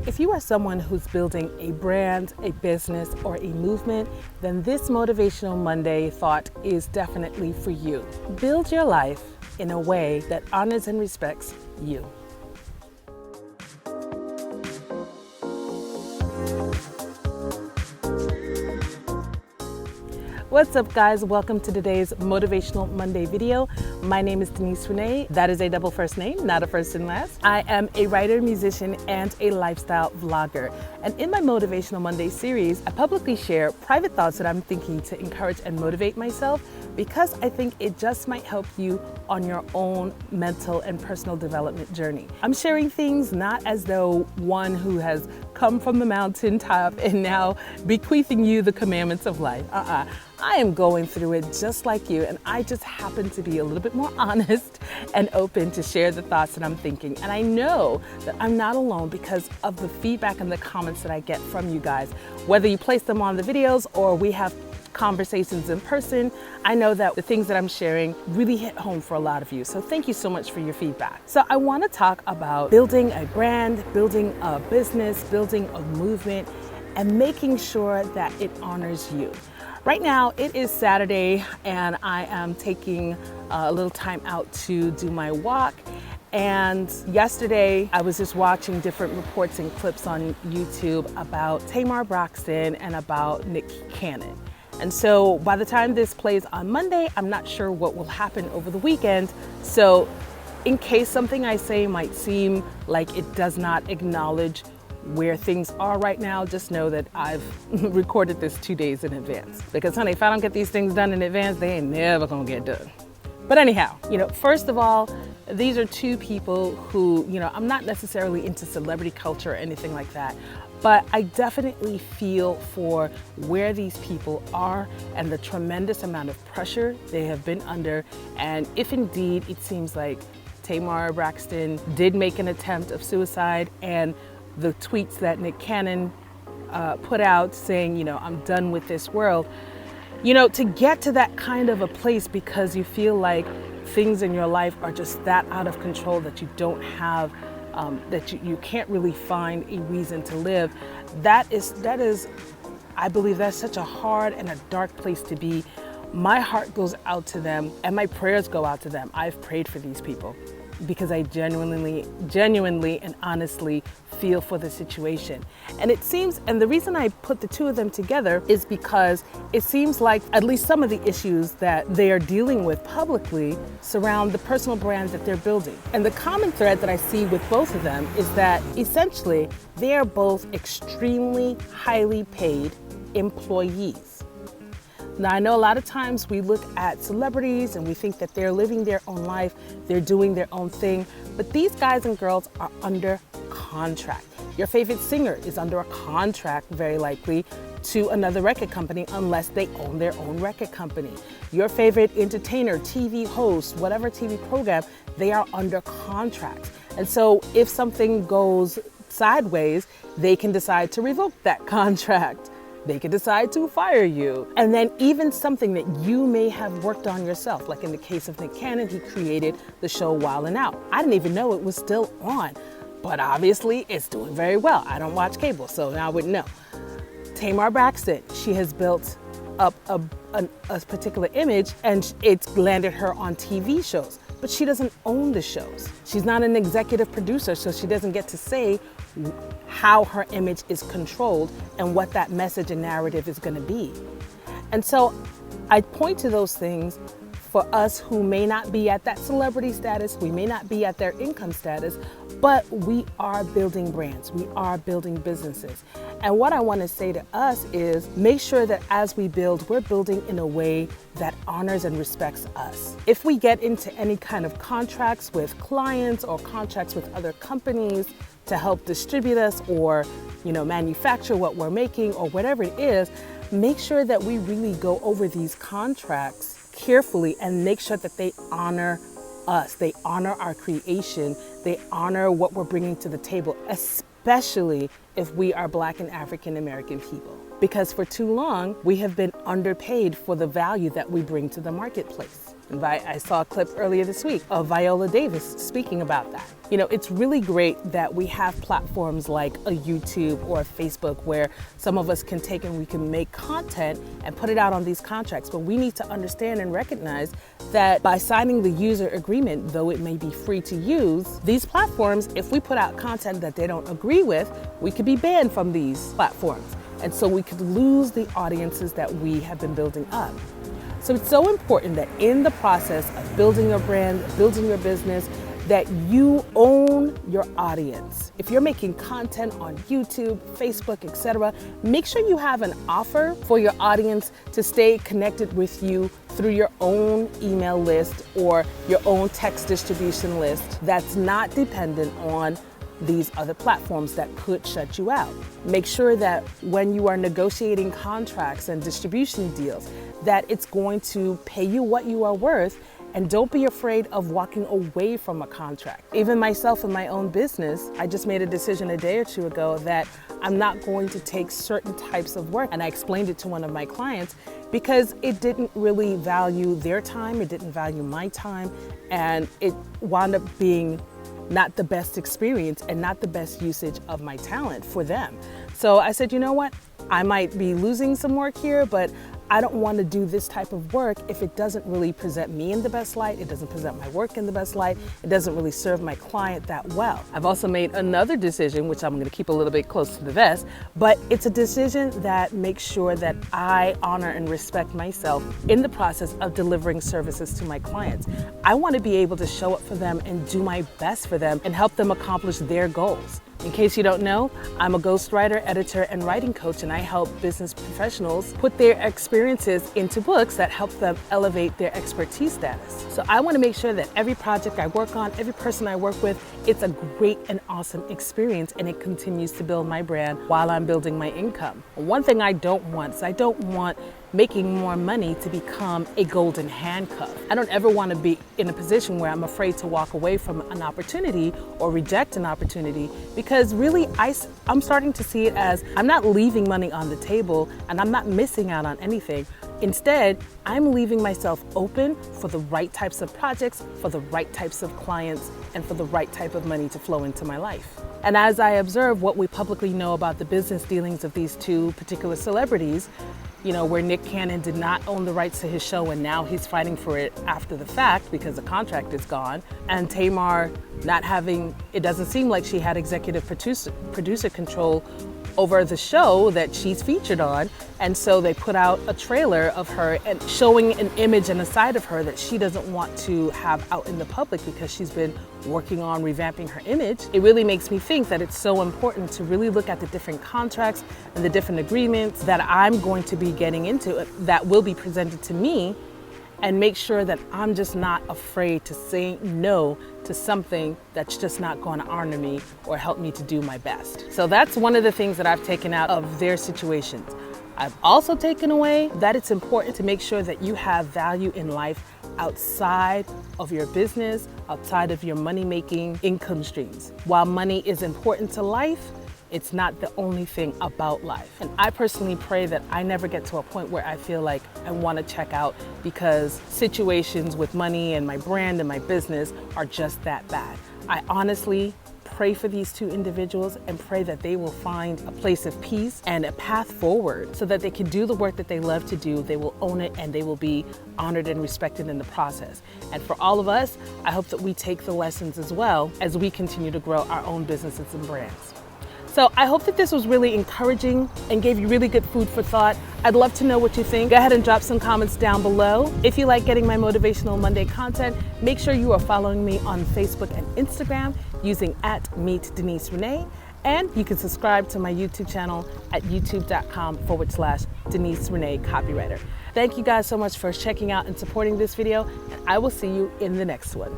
If you are someone who's building a brand, a business, or a movement, then this Motivational Monday thought is definitely for you. Build your life in a way that honors and respects you. What's up, guys? Welcome to today's Motivational Monday video. My name is Denise Renee. That is a double first name, not a first and last. I am a writer, musician, and a lifestyle vlogger. And in my Motivational Monday series, I publicly share private thoughts that I'm thinking to encourage and motivate myself, because I think it just might help you on your own mental and personal development journey. I'm sharing things not as though one who has come from the mountaintop and now bequeathing you the commandments of life. I am going through it just like you, and I just happen to be a little bit more honest and open to share the thoughts that I'm thinking. And I know that I'm not alone because of the feedback and the comments that I get from you guys. Whether you place them on the videos or we have conversations in person, I know that the things that I'm sharing really hit home for a lot of you. So thank you so much for your feedback. So I want to talk about building a brand, building a business, building a movement, and making sure that it honors you. Right now, it is Saturday, and I am taking a little time out to do my walk. And yesterday, I was just watching different reports and clips on YouTube about Tamar Braxton and about Nick Cannon. And so by the time this plays on Monday, I'm not sure what will happen over the weekend. So in case something I say might seem like it does not acknowledge where things are right now, just know that I've recorded this 2 days in advance. Because honey, if I don't get these things done in advance, they ain't never gonna get done. But anyhow, first of all, these are two people who, I'm not necessarily into celebrity culture or anything like that, but I definitely feel for where these people are and the tremendous amount of pressure they have been under. And if indeed it seems like Tamar Braxton did make an attempt of suicide, and the tweets that Nick Cannon put out saying, I'm done with this world, to get to that kind of a place because you feel like things in your life are just that out of control that you don't have, that you can't really find a reason to live. That is, I believe that's such a hard and a dark place to be. My heart goes out to them and my prayers go out to them. I've prayed for these people because I genuinely and honestly feel for the situation. And the reason I put the two of them together is because it seems like at least some of the issues that they are dealing with publicly surround the personal brand that they're building. And the common thread that I see with both of them is that essentially they are both extremely highly paid employees. Now, I know a lot of times we look at celebrities and we think that they're living their own life, they're doing their own thing, but these guys and girls are under contract. Your favorite singer is under a contract, very likely, to another record company unless they own their own record company. Your favorite entertainer, TV host, whatever TV program, they are under contract. And so if something goes sideways, they can decide to revoke that contract. They could decide to fire you. And then even something that you may have worked on yourself, like in the case of Nick Cannon, he created the show Wild 'N Out. I didn't even know it was still on, but obviously it's doing very well. I don't watch cable, so I wouldn't know. Tamar Braxton, she has built up a particular image and it's landed her on TV shows, but she doesn't own the shows. She's not an executive producer, so she doesn't get to say how her image is controlled and what that message and narrative is going to be. And so I point to those things for us who may not be at that celebrity status, we may not be at their income status, but we are building brands, we are building businesses. And what I want to say to us is make sure that as we build, we're building in a way that honors and respects us. If we get into any kind of contracts with clients or contracts with other companies to help distribute us or, manufacture what we're making or whatever it is, make sure that we really go over these contracts carefully and make sure that they honor us, they honor our creation, they honor what we're bringing to the table, especially if we are Black and African American people. Because for too long, we have been underpaid for the value that we bring to the marketplace. I saw a clip earlier this week of Viola Davis speaking about that. You know, it's really great that we have platforms like a YouTube or a Facebook where some of us can take and we can make content and put it out on these contracts. But we need to understand and recognize that by signing the user agreement, though it may be free to use, these platforms, if we put out content that they don't agree with, we could be banned from these platforms. And so we could lose the audiences that we have been building up. So it's so important that in the process of building your brand, building your business, that you own your audience. If you're making content on YouTube, Facebook, etc., make sure you have an offer for your audience to stay connected with you through your own email list or your own text distribution list that's not dependent on these other platforms that could shut you out. Make sure that when you are negotiating contracts and distribution deals, that it's going to pay you what you are worth, and don't be afraid of walking away from a contract. Even myself in my own business, I just made a decision a day or two ago that I'm not going to take certain types of work, and I explained it to one of my clients because it didn't really value their time, it didn't value my time, and it wound up being not the best experience and not the best usage of my talent for them. So I said, you know what? I might be losing some work here, but I don't want to do this type of work if it doesn't really present me in the best light, it doesn't present my work in the best light, it doesn't really serve my client that well. I've also made another decision, which I'm going to keep a little bit close to the vest, but it's a decision that makes sure that I honor and respect myself in the process of delivering services to my clients. I want to be able to show up for them and do my best for them and help them accomplish their goals. In case you don't know, I'm a ghostwriter, editor, and writing coach, and I help business professionals put their experiences into books that help them elevate their expertise status. So I want to make sure that every project I work on, every person I work with, it's a great and awesome experience, and it continues to build my brand while I'm building my income. One thing I don't want is I don't want making more money to become a golden handcuff. I don't ever want to be in a position where I'm afraid to walk away from an opportunity or reject an opportunity, because really I'm starting to see it as I'm not leaving money on the table and I'm not missing out on anything. Instead, I'm leaving myself open for the right types of projects, for the right types of clients, and for the right type of money to flow into my life. And as I observe what we publicly know about the business dealings of these two particular celebrities, you know, where Nick Cannon did not own the rights to his show and now he's fighting for it after the fact because the contract is gone, and Tamar not having, it doesn't seem like she had executive producer control over the show that she's featured on, and so they put out a trailer of her and showing an image and a side of her that she doesn't want to have out in the public because she's been working on revamping her image. It really makes me think that it's so important to really look at the different contracts and the different agreements that I'm going to be getting into that will be presented to me, and make sure that I'm just not afraid to say no to something that's just not going to honor me or help me to do my best. So that's one of the things that I've taken out of their situations. I've also taken away that it's important to make sure that you have value in life outside of your business, outside of your money-making income streams. While money is important to life, it's not the only thing about life. And I personally pray that I never get to a point where I feel like I want to check out because situations with money and my brand and my business are just that bad. I honestly pray for these two individuals and pray that they will find a place of peace and a path forward so that they can do the work that they love to do, they will own it, and they will be honored and respected in the process. And for all of us, I hope that we take the lessons as well as we continue to grow our own businesses and brands. So I hope that this was really encouraging and gave you really good food for thought. I'd love to know what you think. Go ahead and drop some comments down below. If you like getting my Motivational Monday content, make sure you are following me on Facebook and Instagram using @MeetDeniseRenee. And you can subscribe to my YouTube channel at youtube.com/Denise Renee Copywriter. Thank you guys so much for checking out and supporting this video, and I will see you in the next one.